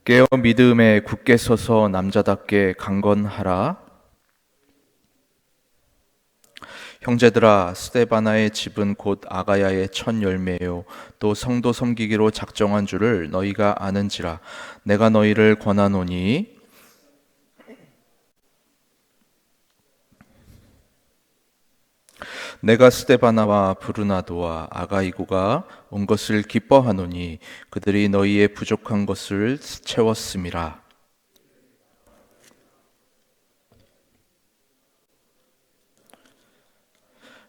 깨어 믿음에 굳게 서서 남자답게 강건하라. 형제들아, 스데바나의 집은 곧 아가야의 첫 열매요 또 성도 섬기기로 작정한 줄을 너희가 아는지라. 내가 너희를 권하노니 내가 스데바나와 브루나도와 아가이고가 온 것을 기뻐하노니 그들이 너희의 부족한 것을 채웠음이라.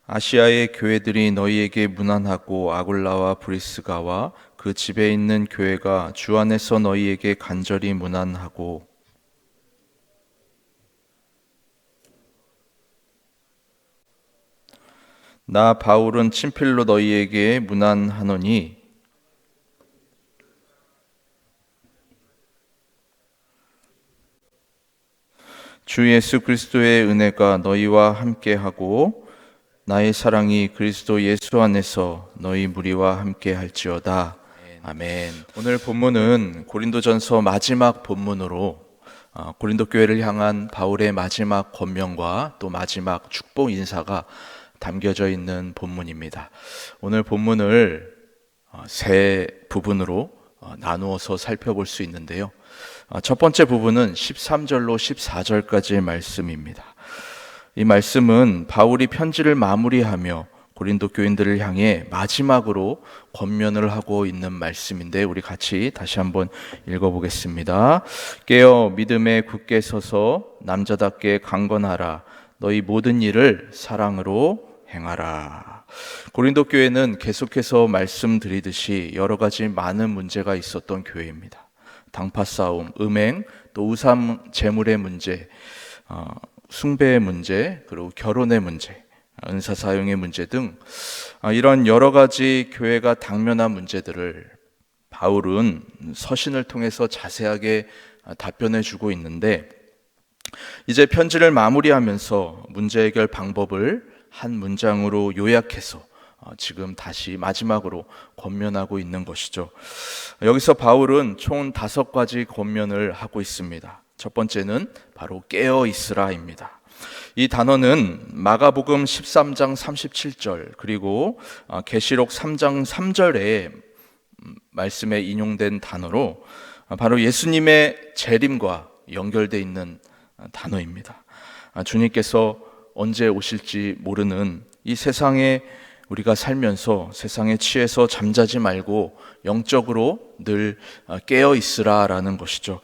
아시아의 교회들이 너희에게 문안하고 아굴라와 브리스가와 그 집에 있는 교회가 주 안에서 너희에게 간절히 문안하고 나 바울은 친필로 너희에게 문안하노니 주 예수 그리스도의 은혜가 너희와 함께하고 나의 사랑이 그리스도 예수 안에서 너희 무리와 함께 할지어다. 아멘. 오늘 본문은 고린도전서 마지막 본문으로 고린도 교회를 향한 바울의 마지막 권면과 또 마지막 축복 인사가 담겨져 있는 본문입니다. 오늘 본문을 세 부분으로 나누어서 살펴볼 수 있는데요. 첫 번째 부분은 13절로 14절까지의 말씀입니다. 이 말씀은 바울이 편지를 마무리하며 고린도 교인들을 향해 마지막으로 권면을 하고 있는 말씀인데 우리 같이 다시 한번 읽어보겠습니다. 깨어 믿음에 굳게 서서 남자답게 강건하라. 너희 모든 일을 사랑으로 행하라. 고린도 교회는 계속해서 말씀드리듯이 여러 가지 많은 문제가 있었던 교회입니다. 당파 싸움, 음행, 또 우상 제물의 문제, 숭배의 문제, 그리고 결혼의 문제, 은사 사용의 문제 등 이런 여러 가지 교회가 당면한 문제들을 바울은 서신을 통해서 자세하게 답변해 주고 있는데 이제 편지를 마무리하면서 문제 해결 방법을 한 문장으로 요약해서 지금 다시 마지막으로 권면하고 있는 것이죠. 여기서 바울은 총 5가지 권면을 하고 있습니다. 첫 번째는 바로 깨어 있으라입니다. 이 단어는 마가복음 13장 37절 그리고 계시록 3장 3절의 말씀에 인용된 단어로 바로 예수님의 재림과 연결되어 있는 단어입니다. 주님께서 언제 오실지 모르는 이 세상에 우리가 살면서 세상에 취해서 잠자지 말고 영적으로 늘 깨어 있으라라는 것이죠.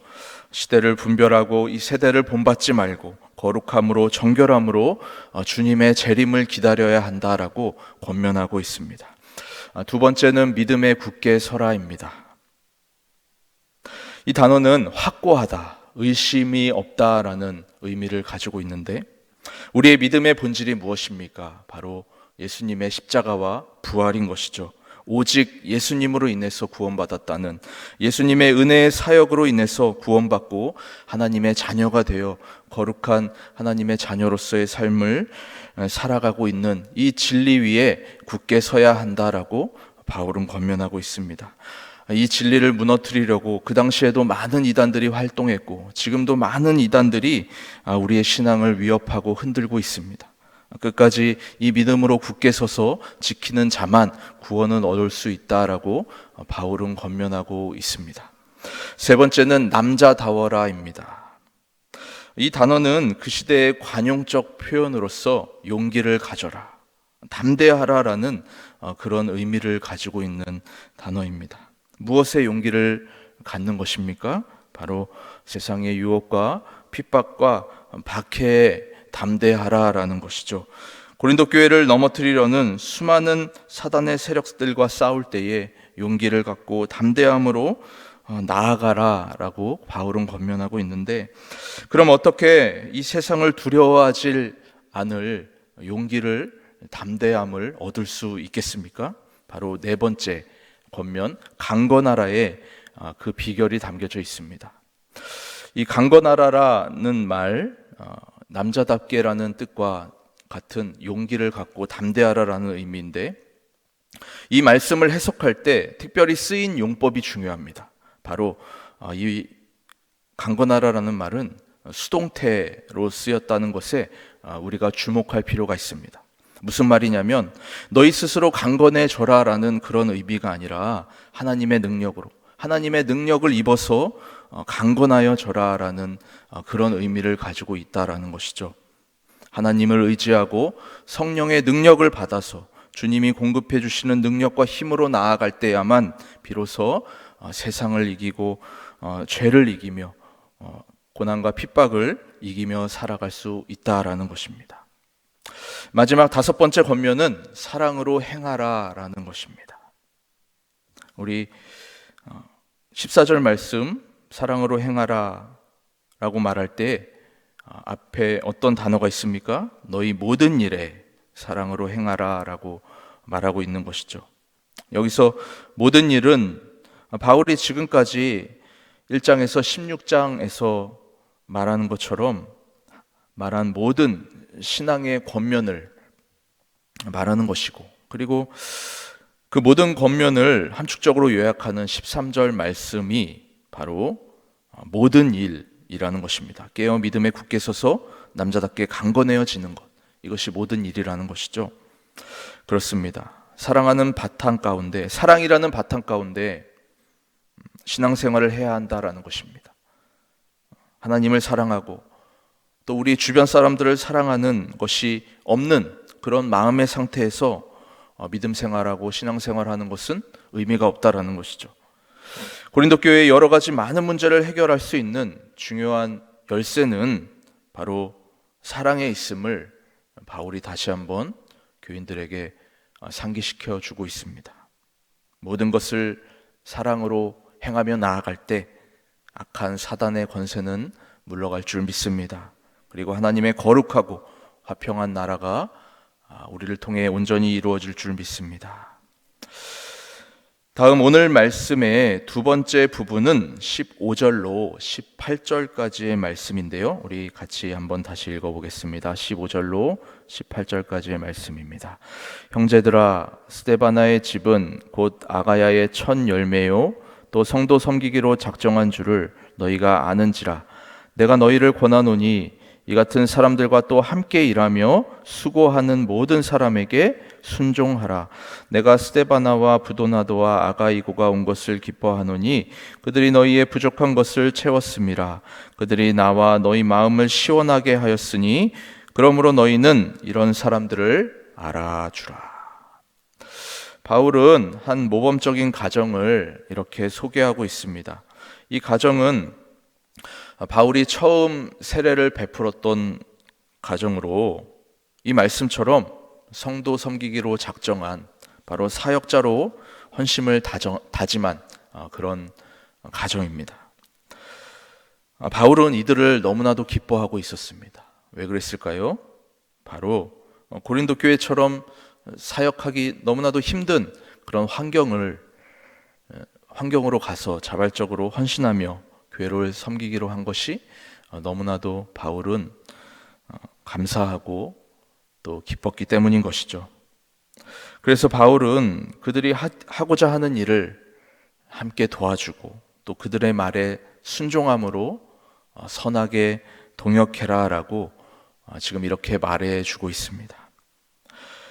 시대를 분별하고 이 세대를 본받지 말고 거룩함으로 정결함으로 주님의 재림을 기다려야 한다라고 권면하고 있습니다. 두 번째는 믿음에 굳게 서라입니다. 이 단어는 확고하다, 의심이 없다라는 의미를 가지고 있는데 우리의 믿음의 본질이 무엇입니까? 바로 예수님의 십자가와 부활인 것이죠. 오직 예수님으로 인해서 구원받았다는, 예수님의 은혜의 사역으로 인해서 구원받고 하나님의 자녀가 되어 거룩한 하나님의 자녀로서의 삶을 살아가고 있는 이 진리 위에 굳게 서야 한다라고 바울은 권면하고 있습니다. 이 진리를 무너뜨리려고 그 당시에도 많은 이단들이 활동했고 지금도 많은 이단들이 우리의 신앙을 위협하고 흔들고 있습니다. 끝까지 이 믿음으로 굳게 서서 지키는 자만 구원은 얻을 수 있다라고 바울은 권면하고 있습니다. 세 번째는 남자다워라입니다. 이 단어는 그 시대의 관용적 표현으로서 용기를 가져라, 담대하라라는 그런 의미를 가지고 있는 단어입니다. 무엇에 용기를 갖는 것입니까? 바로 세상의 유혹과 핍박과 박해에 담대하라라는 것이죠. 고린도 교회를 넘어뜨리려는 수많은 사단의 세력들과 싸울 때에 용기를 갖고 담대함으로 나아가라라고 바울은 권면하고 있는데 그럼 어떻게 이 세상을 두려워하지 않을 용기를, 담대함을 얻을 수 있겠습니까? 바로 네 번째 권면, 강건하라에 그 비결이 담겨져 있습니다. 이 강건하라라는 말, 남자답게라는 뜻과 같은 용기를 갖고 담대하라라는 의미인데 이 말씀을 해석할 때 특별히 쓰인 용법이 중요합니다. 바로 이 강건하라라는 말은 수동태로 쓰였다는 것에 우리가 주목할 필요가 있습니다. 무슨 말이냐면 너희 스스로 강건해져라라는 그런 의미가 아니라 하나님의 능력을 입어서 강건하여져라라는 그런 의미를 가지고 있다라는 것이죠. 하나님을 의지하고 성령의 능력을 받아서 주님이 공급해 주시는 능력과 힘으로 나아갈 때야만 비로소 세상을 이기고 죄를 이기며 고난과 핍박을 이기며 살아갈 수 있다라는 것입니다. 마지막 5번째 권면은 사랑으로 행하라라는 것입니다. 우리 14절 말씀 사랑으로 행하라라고 말할 때 앞에 어떤 단어가 있습니까? 너희 모든 일에 사랑으로 행하라라고 말하고 있는 것이죠. 여기서 모든 일은 바울이 지금까지 1장에서 16장에서 말하는 것처럼 말한 모든 신앙의 권면을 말하는 것이고, 그리고 그 모든 권면을 함축적으로 요약하는 13절 말씀이 바로 모든 일이라는 것입니다. 깨어 믿음에 굳게 서서 남자답게 강건해지는 것, 이것이 모든 일이라는 것이죠. 그렇습니다. 사랑이라는 바탕 가운데 신앙생활을 해야 한다라는 것입니다. 하나님을 사랑하고 또 우리 주변 사람들을 사랑하는 것이 없는 그런 마음의 상태에서 믿음 생활하고 신앙 생활하는 것은 의미가 없다라는 것이죠. 고린도 교회의 여러 가지 많은 문제를 해결할 수 있는 중요한 열쇠는 바로 사랑에 있음을 바울이 다시 한번 교인들에게 상기시켜 주고 있습니다. 모든 것을 사랑으로 행하며 나아갈 때 악한 사단의 권세는 물러갈 줄 믿습니다. 그리고 하나님의 거룩하고 화평한 나라가 우리를 통해 온전히 이루어질 줄 믿습니다. 다음 오늘 말씀의 두 번째 부분은 15절로 18절까지의 말씀인데요. 우리 같이 한번 다시 읽어보겠습니다. 15절로 18절까지의 말씀입니다. 형제들아, 스데바나의 집은 곧 아가야의 첫 열매요 또 성도 섬기기로 작정한 줄을 너희가 아는지라. 내가 너희를 권하노니 이 같은 사람들과 또 함께 일하며 수고하는 모든 사람에게 순종하라. 내가 스데바나와 부도나도와 아가이고가 온 것을 기뻐하노니 그들이 너희의 부족한 것을 채웠음이라. 그들이 나와 너희 마음을 시원하게 하였으니 그러므로 너희는 이런 사람들을 알아주라. 바울은 한 모범적인 가정을 이렇게 소개하고 있습니다. 이 가정은 바울이 처음 세례를 베풀었던 가정으로 이 말씀처럼 성도 섬기기로 작정한 바로 사역자로 헌심을 다짐한 그런 가정입니다. 바울은 이들을 너무나도 기뻐하고 있었습니다. 왜 그랬을까요? 바로 고린도 교회처럼 사역하기 너무나도 힘든 그런 환경으로 가서 자발적으로 헌신하며 교회를 섬기기로 한 것이 너무나도 바울은 감사하고 또 기뻤기 때문인 것이죠. 그래서 바울은 그들이 하고자 하는 일을 함께 도와주고 또 그들의 말에 순종함으로 선하게 동역해라라고 지금 이렇게 말해주고 있습니다.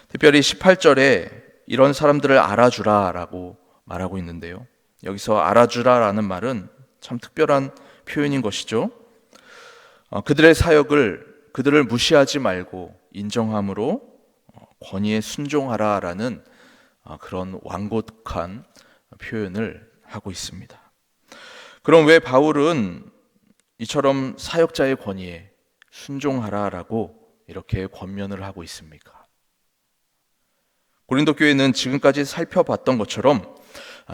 특별히 18절에 이런 사람들을 알아주라라고 말하고 있는데요. 여기서 알아주라라는 말은 참 특별한 표현인 것이죠. 그들의 사역을 그들을 무시하지 말고 인정함으로 권위에 순종하라라는 그런 완곡한 표현을 하고 있습니다. 그럼 왜 바울은 이처럼 사역자의 권위에 순종하라라고 이렇게 권면을 하고 있습니까? 고린도 교회는 지금까지 살펴봤던 것처럼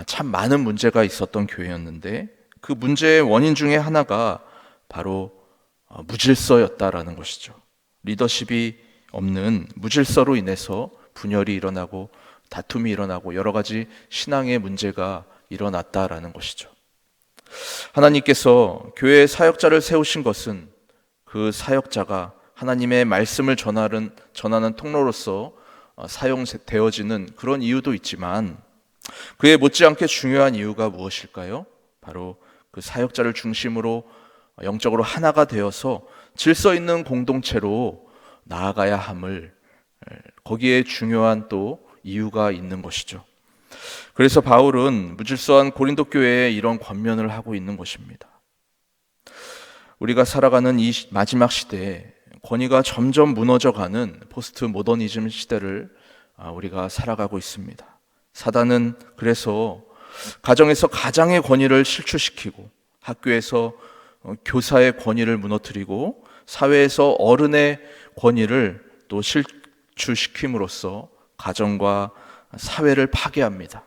참 많은 문제가 있었던 교회였는데 그 문제의 원인 중에 하나가 바로 무질서였다라는 것이죠. 리더십이 없는 무질서로 인해서 분열이 일어나고 다툼이 일어나고 여러 가지 신앙의 문제가 일어났다라는 것이죠. 하나님께서 교회의 사역자를 세우신 것은 그 사역자가 하나님의 말씀을 전하는 통로로서 사용되어지는 그런 이유도 있지만 그에 못지않게 중요한 이유가 무엇일까요? 바로 그 사역자를 중심으로 영적으로 하나가 되어서 질서 있는 공동체로 나아가야 함을, 거기에 중요한 또 이유가 있는 것이죠. 그래서 바울은 무질서한 고린도 교회에 이런 권면을 하고 있는 것입니다. 우리가 살아가는 이 마지막 시대에 권위가 점점 무너져가는 포스트 모더니즘 시대를 우리가 살아가고 있습니다. 사단은 그래서 가정에서 가장의 권위를 실추시키고, 학교에서 교사의 권위를 무너뜨리고, 사회에서 어른의 권위를 또 실추시킴으로써 가정과 사회를 파괴합니다.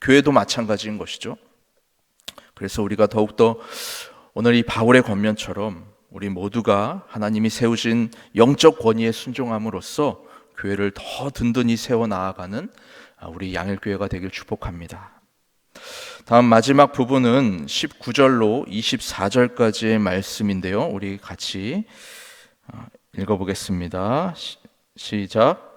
교회도 마찬가지인 것이죠. 그래서 우리가 더욱더 오늘 이 바울의 권면처럼 우리 모두가 하나님이 세우신 영적 권위에 순종함으로써 교회를 더 든든히 세워 나아가는 우리 양일교회가 되길 축복합니다. 다음 마지막 부분은 19절로 24절까지의 말씀인데요. 우리 같이 읽어보겠습니다. 시작.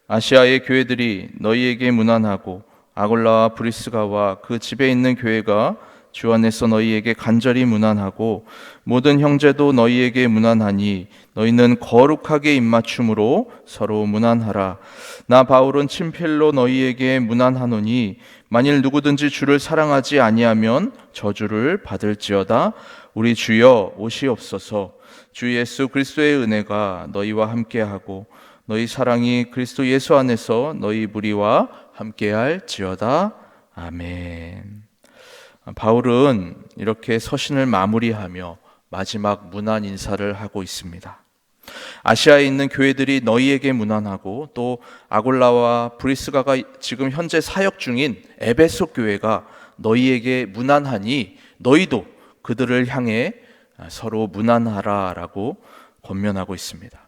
아시아의 교회들이 너희에게 문안하고 아골라와 브리스가와 그 집에 있는 교회가 주 안에서 너희에게 간절히 문안하고 모든 형제도 너희에게 문안하니 너희는 거룩하게 입맞춤으로 서로 문안하라. 나 바울은 친필로 너희에게 문안하노니 만일 누구든지 주를 사랑하지 아니하면 저주를 받을지어다. 우리 주여 오시옵소서. 주 예수 그리스도의 은혜가 너희와 함께하고 너희 사랑이 그리스도 예수 안에서 너희 무리와 함께할지어다. 아멘. 바울은 이렇게 서신을 마무리하며 마지막 문안 인사를 하고 있습니다. 아시아에 있는 교회들이 너희에게 문안하고 또 아골라와 브리스가가 지금 현재 사역 중인 에베소 교회가 너희에게 문안하니 너희도 그들을 향해 서로 문안하라라고 권면하고 있습니다.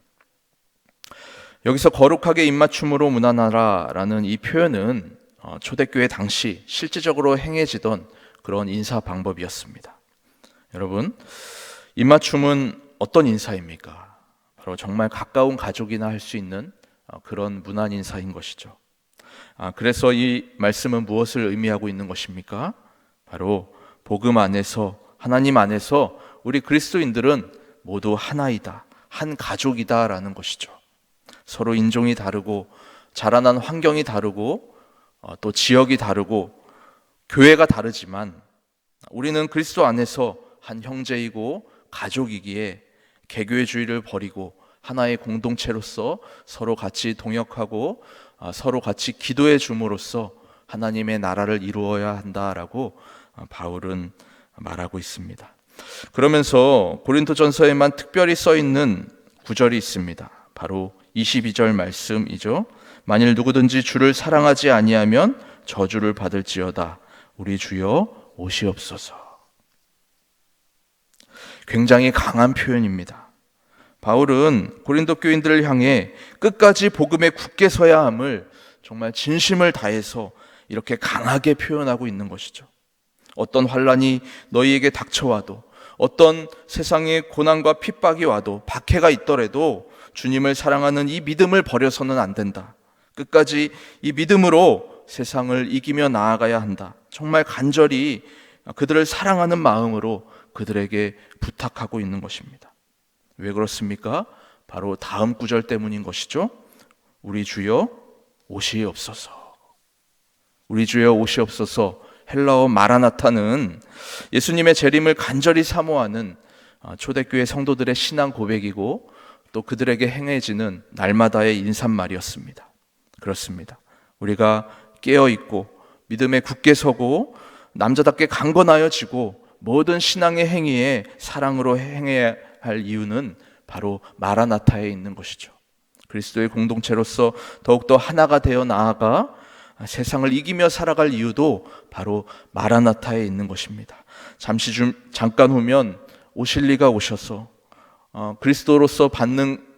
여기서 거룩하게 입맞춤으로 문안하라라는 이 표현은 초대교회 당시 실질적으로 행해지던 그런 인사 방법이었습니다. 여러분, 입맞춤은 어떤 인사입니까? 바로 정말 가까운 가족이나 할 수 있는 그런 문안 인사인 것이죠. 그래서 이 말씀은 무엇을 의미하고 있는 것입니까? 바로 복음 안에서, 하나님 안에서 우리 그리스도인들은 모두 하나이다, 한 가족이다 라는 것이죠. 서로 인종이 다르고 자라난 환경이 다르고 또 지역이 다르고 교회가 다르지만 우리는 그리스도 안에서 한 형제이고 가족이기에 개교회주의를 버리고 하나의 공동체로서 서로 같이 동역하고 서로 같이 기도해 줌으로써 하나님의 나라를 이루어야 한다라고 바울은 말하고 있습니다. 그러면서 고린도전서에만 특별히 써 있는 구절이 있습니다. 바로 22절 말씀이죠. 만일 누구든지 주를 사랑하지 아니하면 저주를 받을지어다. 우리 주여 오시옵소서. 굉장히 강한 표현입니다. 바울은 고린도 교인들을 향해 끝까지 복음에 굳게 서야 함을 정말 진심을 다해서 이렇게 강하게 표현하고 있는 것이죠. 어떤 환난이 너희에게 닥쳐와도, 어떤 세상의 고난과 핍박이 와도, 박해가 있더라도 주님을 사랑하는 이 믿음을 버려서는 안 된다. 끝까지 이 믿음으로 세상을 이기며 나아가야 한다. 정말 간절히 그들을 사랑하는 마음으로 그들에게 부탁하고 있는 것입니다. 왜 그렇습니까? 바로 다음 구절 때문인 것이죠. 우리 주여 오시옵소서. 우리 주여 오시옵소서. 헬라어 마라나타는 예수님의 재림을 간절히 사모하는 초대교회 성도들의 신앙 고백이고 또 그들에게 행해지는 날마다의 인사말이었습니다. 그렇습니다. 우리가 깨어있고 믿음에 굳게 서고 남자답게 강건하여지고 모든 신앙의 행위에 사랑으로 행해야 할 이유는 바로 마라나타에 있는 것이죠. 그리스도의 공동체로서 더욱더 하나가 되어 나아가 세상을 이기며 살아갈 이유도 바로 마라나타에 있는 것입니다. 잠깐 후면 오실 리가 오셔서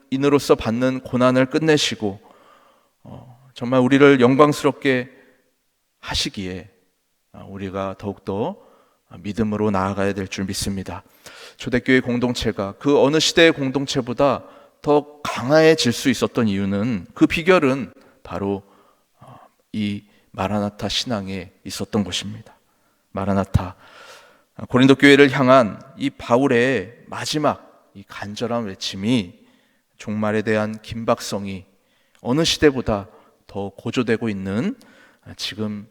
인으로서 받는 고난을 끝내시고 정말 우리를 영광스럽게 하시기에 우리가 더욱더 믿음으로 나아가야 될 줄 믿습니다. 초대교회 공동체가 그 어느 시대의 공동체보다 더 강해질 수 있었던 이유는, 그 비결은 바로 이 마라나타 신앙에 있었던 것입니다. 마라나타, 고린도 교회를 향한 이 바울의 마지막 이 간절한 외침이 종말에 대한 긴박성이 어느 시대보다 더 고조되고 있는 지금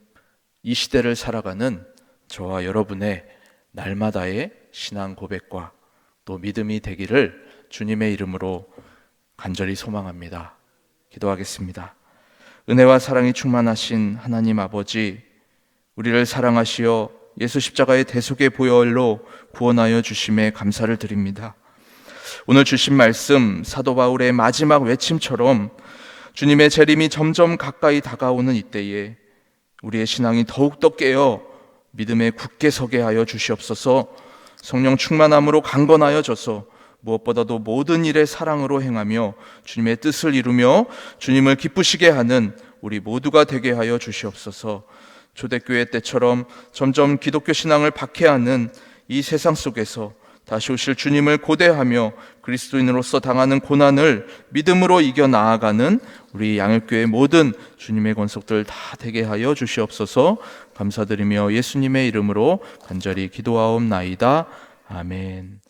이 시대를 살아가는 저와 여러분의 날마다의 신앙 고백과 또 믿음이 되기를 주님의 이름으로 간절히 소망합니다. 기도하겠습니다. 은혜와 사랑이 충만하신 하나님 아버지, 우리를 사랑하시어 예수 십자가의 대속의 보혈로 구원하여 주심에 감사를 드립니다. 오늘 주신 말씀 사도 바울의 마지막 외침처럼 주님의 재림이 점점 가까이 다가오는 이때에 우리의 신앙이 더욱더 깨어 믿음에 굳게 서게 하여 주시옵소서. 성령 충만함으로 강건하여져서 무엇보다도 모든 일에 사랑으로 행하며 주님의 뜻을 이루며 주님을 기쁘시게 하는 우리 모두가 되게 하여 주시옵소서. 초대교회 때처럼 점점 기독교 신앙을 박해하는 이 세상 속에서 다시 오실 주님을 고대하며 그리스도인으로서 당하는 고난을 믿음으로 이겨 나아가는 우리 양일교회 모든 주님의 권속들 다 되게 하여 주시옵소서. 감사드리며 예수님의 이름으로 간절히 기도하옵나이다. 아멘.